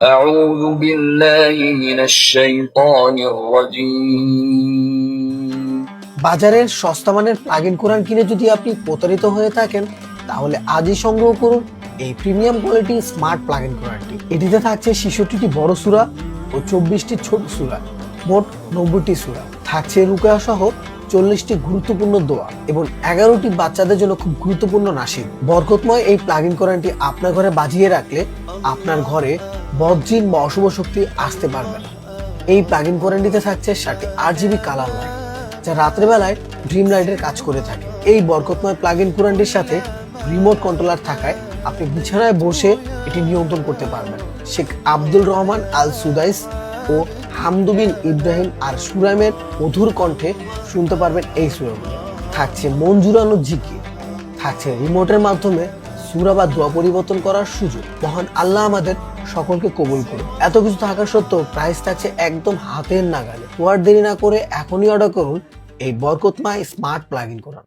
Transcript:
أعوذ بالله من الشيطان الرجيم বাজারের সস্তা মানের প্লাগ ইন কোরআন কিনে যদি আপনি প্রতারিত হয়ে থাকেন, তাহলে আজই সংগ্রহ করুন এই premium quality smart plug in কোরআনটি। এটিতে থাকছে 66টি বড় সূরা ও 24টি ছোট সূরা, মোট 90টি সূরা। থাকছে রুকয়া সহ 40টি গুরুত্বপূর্ণ দোয়া এবং 11টি বাচ্চাদের জন্য খুব গুরুত্বপূর্ণ নাসিব। বরকতময় এই প্লাগ ইন কোরআনটি আপনার ঘরে বাজিয়ে রাখলে আপনার ঘরে বদজিন বা অশুভ শক্তি আসতে পারবে না। এই প্লাগ ইন কোরআনটিতে থাকছে 7টি RGB কালার লাইট, যা রাতের বেলায় ড্রিম লাইটের কাজ করে থাকে। এই বরকতময় প্লাগ ইন কোরআনটির সাথে রিমোট কন্ট্রোলার থাকায় আপনি বিছানায় বসে এটি নিয়ন্ত্রণ করতে পারবেন। শেখ আব্দুল রহমান আল সুদাইস ও হামদু বিন ইব্রাহিম আর সুরাইমের মধুর কণ্ঠে শুনতে পারবেন এই সূরাগুলো। থাকছে মন জুড়ানো জিকির, থাকছে রিমোটের মাধ্যমে সূরা বা দোয়া পরিবর্তন করার সুযোগ। মহান আল্লাহ আমাদের সকলকে কবুল করুন। এত কিছু থাকা সত্ত্বেও প্রাইস থাকছে একদম হাতের নাগালে। তো আর দেরি না করে এখনই অর্ডার করুন এই বরকতময় স্মার্ট প্লাগ ইন কোরআন।